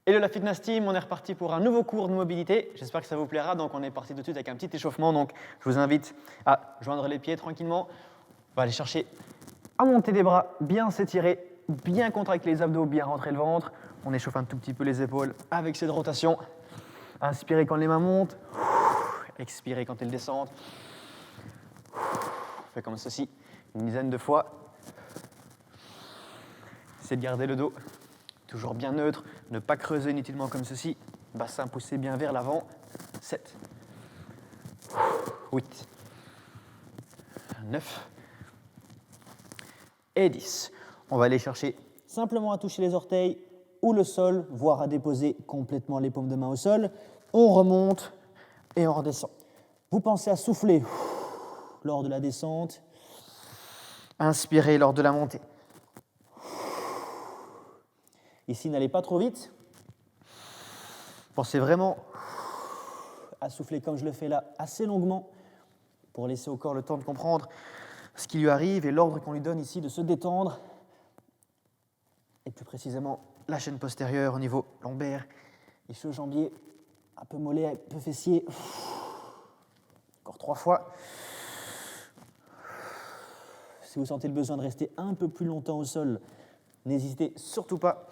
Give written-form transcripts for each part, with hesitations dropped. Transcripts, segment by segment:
Hello la Fitness Team, on est reparti pour un nouveau cours de mobilité. J'espère que ça vous plaira. Donc on est parti tout de suite avec un petit échauffement. Donc je vous invite à joindre les pieds tranquillement. On va aller chercher à monter les bras, bien s'étirer, bien contracter les abdos, bien rentrer le ventre. On échauffe un tout petit peu les épaules avec cette rotation. Inspirez quand les mains montent. Expirez quand elles descendent. On fait comme ceci une dizaine de fois. C'est de garder le dos toujours bien neutre, ne pas creuser inutilement comme ceci. Bassin poussé bien vers l'avant. 7, 8, 9 et 10. On va aller chercher simplement à toucher les orteils ou le sol, voire à déposer complètement les paumes de main au sol. On remonte et on redescend. Vous pensez à souffler lors de la descente. Inspirez lors de la montée. Ici, n'allez pas trop vite. Pensez vraiment à souffler comme je le fais là, assez longuement, pour laisser au corps le temps de comprendre ce qui lui arrive et l'ordre qu'on lui donne ici de se détendre. Et plus précisément, la chaîne postérieure au niveau lombaire, ischio jambier, un peu mollet, un peu fessier. Encore 3 fois. Si vous sentez le besoin de rester un peu plus longtemps au sol, n'hésitez surtout pas.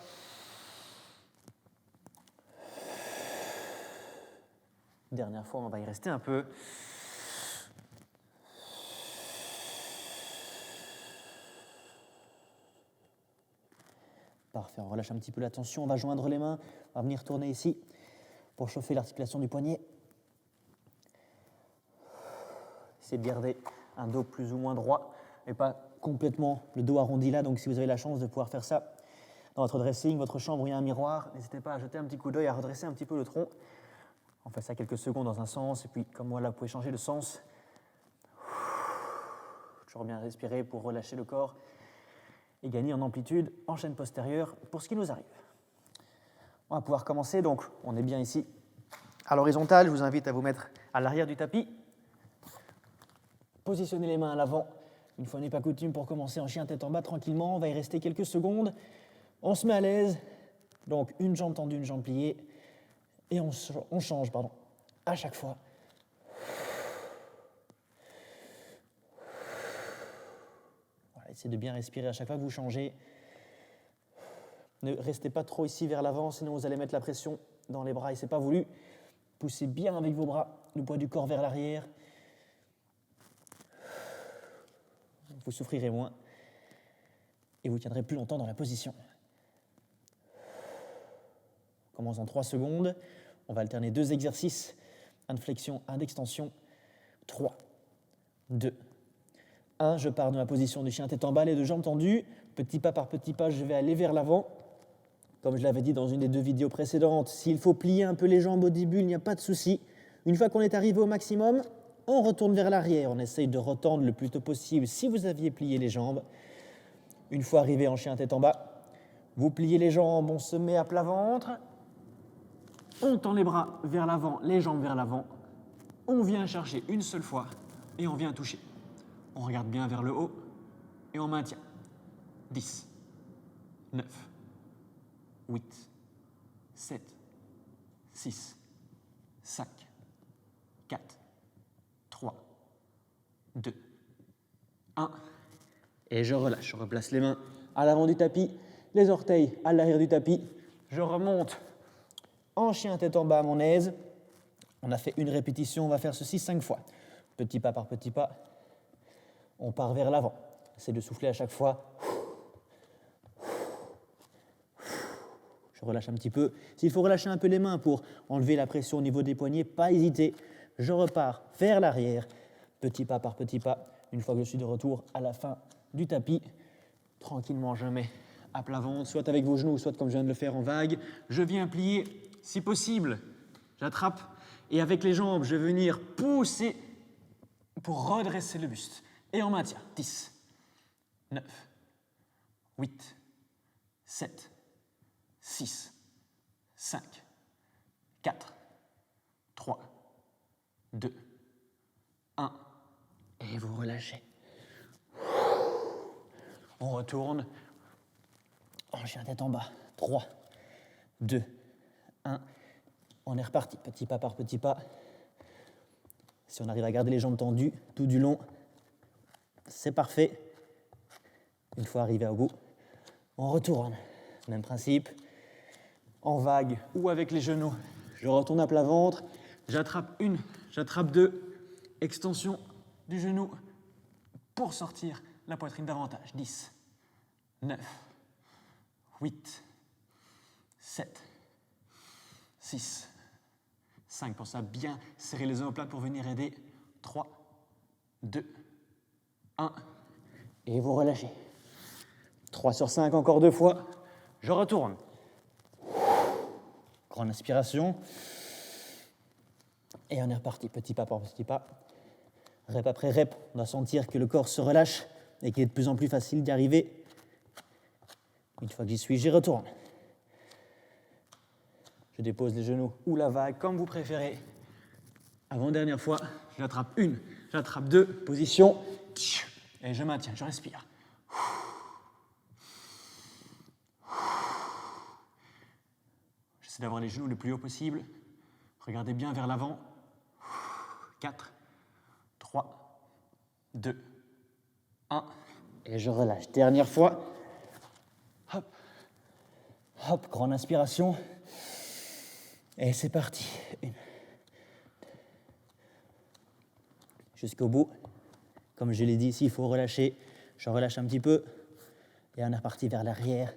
Dernière fois, on va y rester un peu. Parfait, on relâche un petit peu la tension, on va joindre les mains, on va venir tourner ici pour chauffer l'articulation du poignet. Essayez de garder un dos plus ou moins droit et pas complètement le dos arrondi là, donc si vous avez la chance de pouvoir faire ça dans votre dressing, votre chambre où il y a un miroir, n'hésitez pas à jeter un petit coup d'œil, à redresser un petit peu le tronc. On fait ça quelques secondes dans un sens, et puis comme moi là, vous pouvez changer de sens. Toujours bien respirer pour relâcher le corps et gagner en amplitude en chaîne postérieure pour ce qui nous arrive. On va pouvoir commencer, donc on est bien ici à l'horizontale. Je vous invite à vous mettre à l'arrière du tapis. Positionnez les mains à l'avant, une fois n'est pas coutume, pour commencer en chien tête en bas tranquillement. On va y rester quelques secondes. On se met à l'aise, donc une jambe tendue, une jambe pliée. Et on change à chaque fois. Voilà, essayez de bien respirer à chaque fois que vous changez. Ne restez pas trop ici vers l'avant, sinon vous allez mettre la pression dans les bras et ce n'est pas voulu. Poussez bien avec vos bras, le poids du corps vers l'arrière. Vous souffrirez moins et vous tiendrez plus longtemps dans la position. On commence en 3 secondes. On va alterner 2 exercices, un de flexion, un d'extension. 3, 2, 1. Je pars de ma position de chien tête en bas, les 2 jambes tendues. Petit pas par petit pas, je vais aller vers l'avant. Comme je l'avais dit dans une des 2 vidéos précédentes, s'il faut plier un peu les jambes au début, il n'y a pas de souci. Une fois qu'on est arrivé au maximum, on retourne vers l'arrière. On essaye de retendre le plus tôt possible si vous aviez plié les jambes. Une fois arrivé en chien tête en bas, vous pliez les jambes, on se met à plat ventre. On tend les bras vers l'avant, les jambes vers l'avant. On vient chercher une seule fois et on vient toucher. On regarde bien vers le haut et on maintient. 10, 9, 8, 7, 6, 5, 4, 3, 2, 1. Et je relâche. Je replace les mains à l'avant du tapis, les orteils à l'arrière du tapis. Je remonte en chien tête en bas à mon aise. On a fait une répétition, on va faire ceci 5 fois. Petit pas par petit pas, on part vers l'avant. C'est de souffler à chaque fois. Je relâche un petit peu. S'il faut relâcher un peu les mains pour enlever la pression au niveau des poignets, pas hésiter. Je repars vers l'arrière, petit pas par petit pas. Une fois que je suis de retour à la fin du tapis, tranquillement je mets à plat ventre, soit avec vos genoux, soit comme je viens de le faire en vague. Je viens plier. Si possible, j'attrape et avec les jambes, je vais venir pousser pour redresser le buste. Et on maintient. 10, 9, 8, 7, 6, 5, 4, 3, 2, 1. Et vous relâchez. On retourne en chien tête en bas. 3, 2, 1. On est reparti, petit pas par petit pas. Si on arrive à garder les jambes tendues tout du long, c'est parfait. Une fois arrivé au bout, on retourne. Même principe, en vague ou avec les genoux. Je retourne à plat ventre, j'attrape 1, j'attrape 2, extension du genou pour sortir la poitrine davantage. 10, 9, 8, 7, 6, 5. Pensez à bien serrer les omoplates pour venir aider. 3, 2, 1. Et vous relâchez. 3 sur 5, encore 2 fois. Je retourne. Grande inspiration. Et on est reparti, petit pas par petit pas. Rep après rep, on va sentir que le corps se relâche et qu'il est de plus en plus facile d'y arriver. Une fois que j'y suis, j'y retourne. Je dépose les genoux ou la vague, comme vous préférez. Avant-dernière fois, j'attrape 1, j'attrape 2, position, et je maintiens, je respire. J'essaie d'avoir les genoux le plus haut possible. Regardez bien vers l'avant. 4, 3, 2, 1. Et je relâche. Dernière fois. Hop. Hop, grande inspiration. Et c'est parti. 1. Jusqu'au bout. Comme je l'ai dit, s'il faut relâcher, je relâche un petit peu. Et on est reparti vers l'arrière.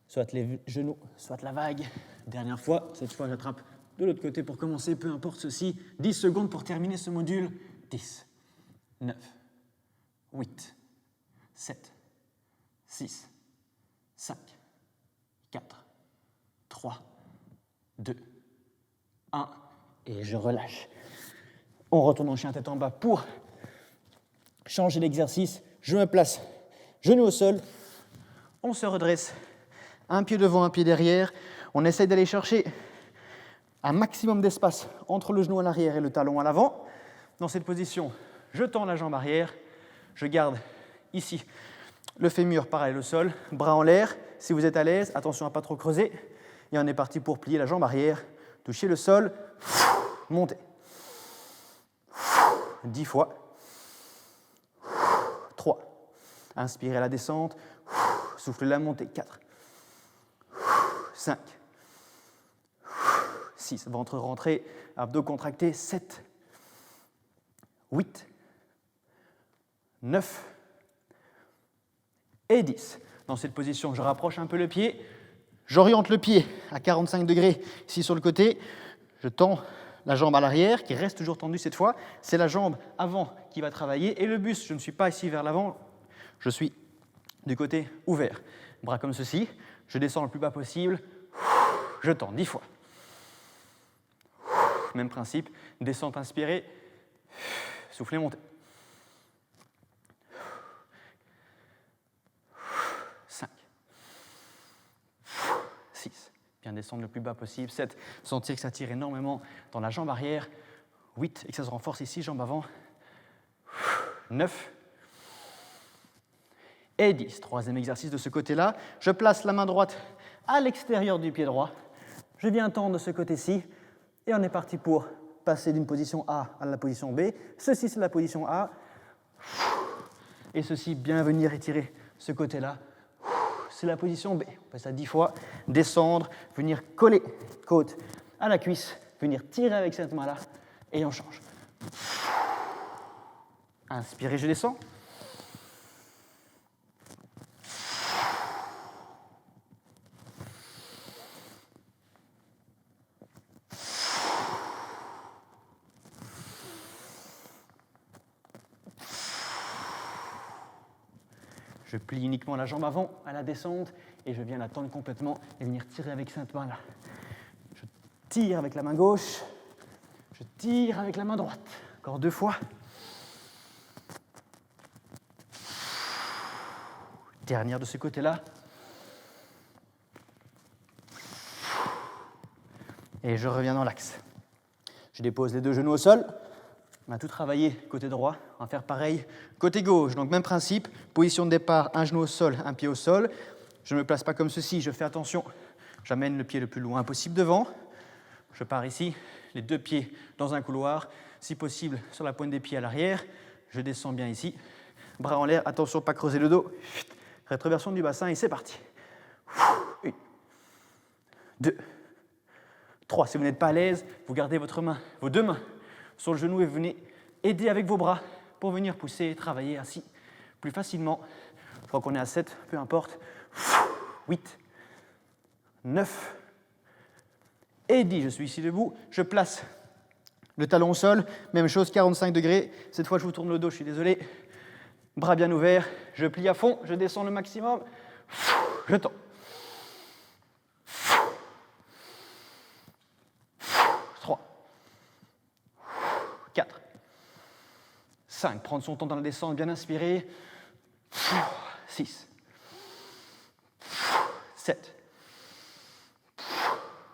Soit les genoux, soit la vague. Dernière fois, cette fois j'attrape de l'autre côté pour commencer, peu importe ceci. 10 secondes pour terminer ce module. 10, 9, 8, 7, 6, 5, 4, 3, 2, 1. Et je relâche. On retourne en chien tête en bas pour changer l'exercice. Je me place, genou au sol. On se redresse. Un pied devant, un pied derrière. On essaie d'aller chercher un maximum d'espace entre le genou à l'arrière et le talon à l'avant. Dans cette position, je tends la jambe arrière. Je garde ici le fémur parallèle au sol, bras en l'air. Si vous êtes à l'aise, attention à ne pas trop creuser. Et on est parti pour plier la jambe arrière, toucher le sol, monter. 10 fois. 3. Inspirez la descente. Soufflez la montée. 4. 5. 6. Ventre rentré. Abdos contractés. 7. 8. 9. Et 10. Dans cette position, je rapproche un peu le pied. J'oriente le pied à 45 degrés ici sur le côté. Je tends la jambe à l'arrière, qui reste toujours tendue cette fois. C'est la jambe avant qui va travailler. Et le buste, je ne suis pas ici vers l'avant. Je suis du côté ouvert. Bras comme ceci. Je descends le plus bas possible. Je tends 10 fois. Même principe. Descente inspirée. Soufflez, montez. 5. 6. Bien descendre le plus bas possible. 7. Sentir que ça tire énormément dans la jambe arrière. 8. Et que ça se renforce ici, jambe avant. 9. Et 10. Troisième exercice de ce côté-là. Je place la main droite à l'extérieur du pied droit. Je viens tendre de ce côté-ci. Et on est parti pour passer d'une position A à la position B. Ceci, c'est la position A. Et ceci, bien venir étirer ce côté-là. C'est la position B. On passe à 10 fois. Descendre, venir coller côte à la cuisse, venir tirer avec cette main-là. Et on change. Inspirez, je descends. Je plie uniquement la jambe avant à la descente et je viens la tendre complètement et venir tirer avec cette main-là. Je tire avec la main gauche, je tire avec la main droite. Encore 2 fois. Dernière de ce côté-là. Et je reviens dans l'axe. Je dépose les 2 genoux au sol. On a tout travaillé côté droit, on va faire pareil côté gauche. Donc même principe, position de départ, un genou au sol, un pied au sol. Je ne me place pas comme ceci, je fais attention. J'amène le pied le plus loin possible devant. Je pars ici, les 2 pieds dans un couloir, si possible sur la pointe des pieds à l'arrière. Je descends bien ici. Bras en l'air, attention, pas creuser le dos. Rétroversion du bassin et c'est parti. 1, 2, 3. Si vous n'êtes pas à l'aise, vous gardez vos 2 mains sur le genou et vous venez aider avec vos bras pour venir pousser et travailler ainsi plus facilement. Je crois qu'on est à 7, peu importe. 8, 9 et 10. Je suis ici debout. Je place le talon au sol. Même chose, 45 degrés. Cette fois, je vous tourne le dos, je suis désolé. Bras bien ouverts. Je plie à fond. Je descends le maximum. Je tends. 3, 4, 5. Prendre son temps dans la descente, bien inspirer. 6, 7,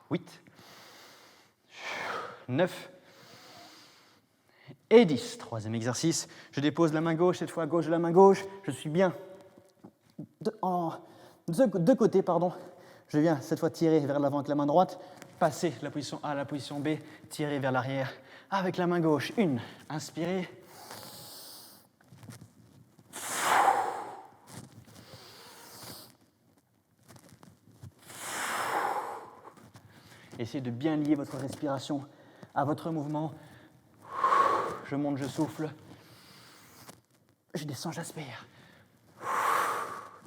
8, 9 et 10. 3e exercice. Je dépose la main gauche, cette fois gauche de la main gauche. Je suis bien de côté, pardon. Je viens cette fois tirer vers l'avant avec la main droite, passer de la position A à la position B, tirer vers l'arrière avec la main gauche. 1, inspirez. Essayez de bien lier votre respiration à votre mouvement. Je monte, je souffle. Je descends, j'aspire.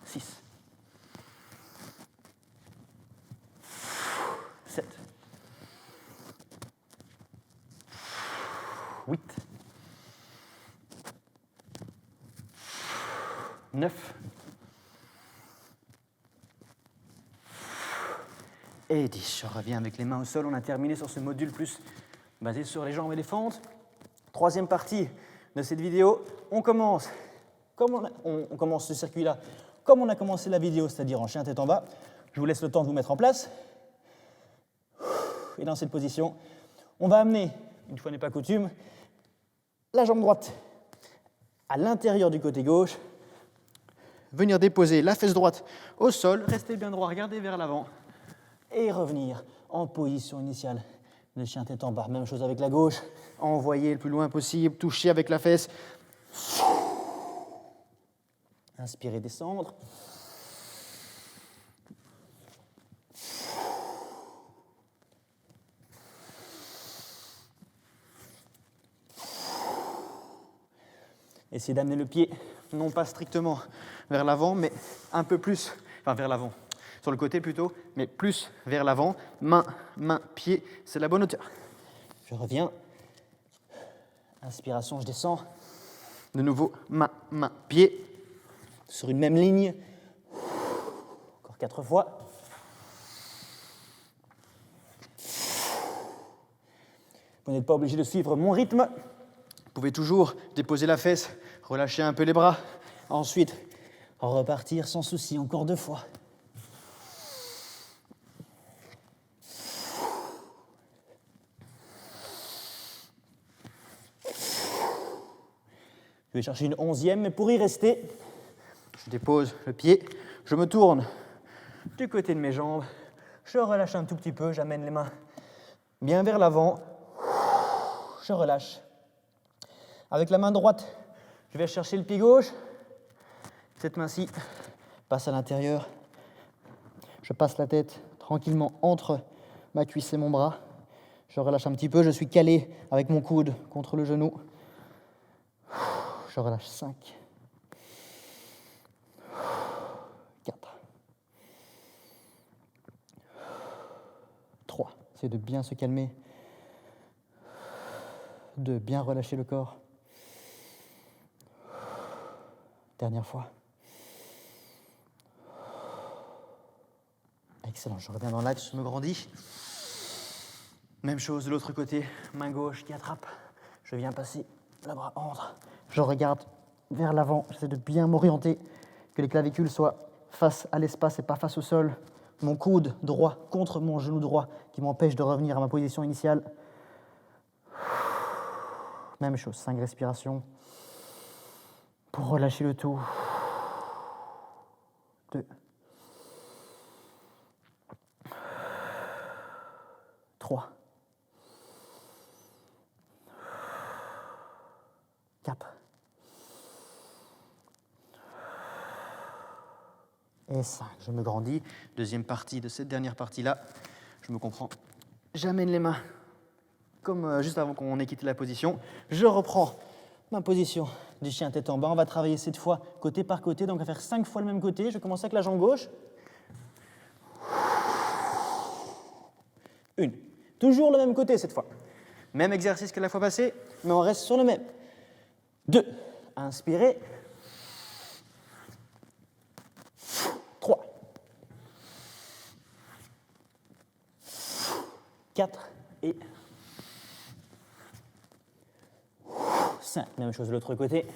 6, 7, 8, 9 et 10. Je reviens avec les mains au sol. On a terminé sur ce module plus basé sur les jambes et les fentes. 3e partie de cette vidéo. On commence ce circuit-là comme on a commencé la vidéo, c'est-à-dire en chien tête en bas. Je vous laisse le temps de vous mettre en place. Et dans cette position, on va amener, une fois n'est pas coutume, la jambe droite à l'intérieur du côté gauche. Venir déposer la fesse droite au sol. Restez bien droit, regardez vers l'avant. Et revenir en position initiale. Le chien tête en bas. Même chose avec la gauche. Envoyer le plus loin possible. Toucher avec la fesse. Inspirez, descendre. Essayez d'amener le pied, non pas strictement vers l'avant, mais un peu plus, enfin vers l'avant, sur le côté plutôt, mais plus vers l'avant. Main, pied, c'est la bonne hauteur. Je reviens. Inspiration, je descends. De nouveau, main, pied. Sur une même ligne. Encore 4 fois. Vous n'êtes pas obligé de suivre mon rythme. Vous pouvez toujours déposer la fesse, relâcher un peu les bras. Ensuite, repartir sans souci, encore 2 fois. Je vais chercher une 11e, mais pour y rester, je dépose le pied, je me tourne du côté de mes jambes, je relâche un tout petit peu, j'amène les mains bien vers l'avant, je relâche. Avec la main droite, je vais chercher le pied gauche, cette main-ci passe à l'intérieur, je passe la tête tranquillement entre ma cuisse et mon bras, je relâche un petit peu, je suis calé avec mon coude contre le genou. Je relâche 5, 4, 3. C'est de bien se calmer, de bien relâcher le corps. Dernière fois. Excellent, je reviens dans l'axe, je me grandis. Même chose de l'autre côté, main gauche qui attrape. Je viens passer le bras entre. Je regarde vers l'avant, j'essaie de bien m'orienter, que les clavicules soient face à l'espace et pas face au sol. Mon coude droit contre mon genou droit qui m'empêche de revenir à ma position initiale. Même chose, 5 respirations pour relâcher le tout. 2, 4. Et 5. Je me grandis. Deuxième partie de cette dernière partie-là. Je me comprends. J'amène les mains comme juste avant qu'on ait quitté la position. Je reprends ma position du chien tête en bas. On va travailler cette fois côté par côté. Donc on va faire 5 fois le même côté. Je commence avec la jambe gauche. 1. Toujours le même côté cette fois. Même exercice que la fois passée. Mais on reste sur le même. 2. Inspirez. 3. 4 et 5. Même chose de l'autre côté.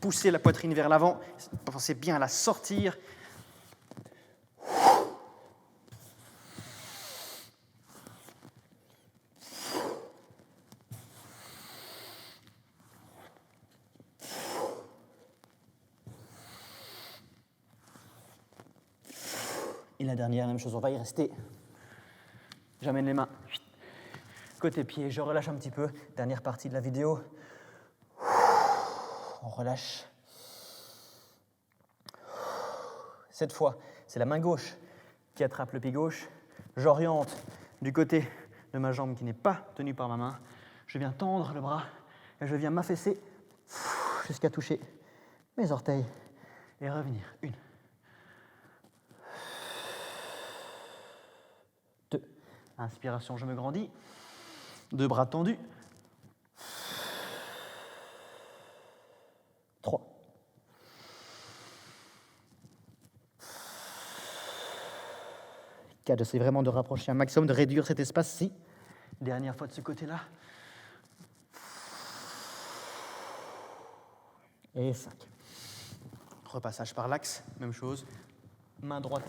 Poussez la poitrine vers l'avant. Pensez bien à la sortir. Et la dernière, même chose, on va y rester. J'amène les mains côté pied, je relâche un petit peu. Dernière partie de la vidéo. On relâche. Cette fois, c'est la main gauche qui attrape le pied gauche. J'oriente Du côté de ma jambe qui n'est pas tenue par ma main. Je viens tendre le bras et je viens m'affaisser jusqu'à toucher mes orteils. Et revenir. 1. 2. Inspiration, je me grandis. 2 bras tendus. 3. 4. J'essaie vraiment de rapprocher un maximum, de réduire cet espace-ci. Dernière fois de ce côté-là. Et 5. Repassage par l'axe, même chose. Main droite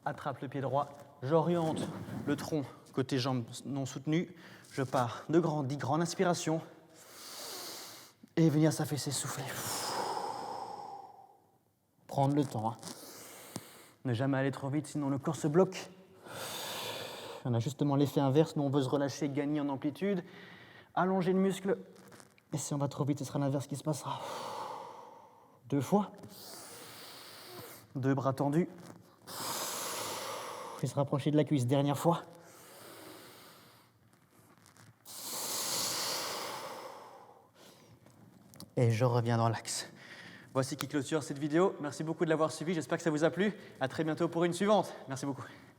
attrape le pied droit. J'oriente le tronc côté jambe non soutenue. Je pars de grande inspiration. Et venir s'affaisser, souffler. Prendre le temps. Ne jamais aller trop vite, sinon le corps se bloque. On a justement l'effet inverse. Nous, on veut se relâcher, gagner en amplitude, allonger le muscle. Et si on va trop vite, ce sera l'inverse qui se passera. 2 fois. 2 bras tendus. Et se rapprocher de la cuisse. Dernière fois. Et je reviens dans l'axe. Voici qui clôture cette vidéo. Merci beaucoup de l'avoir suivi. J'espère que ça vous a plu. À très bientôt pour une suivante. Merci beaucoup.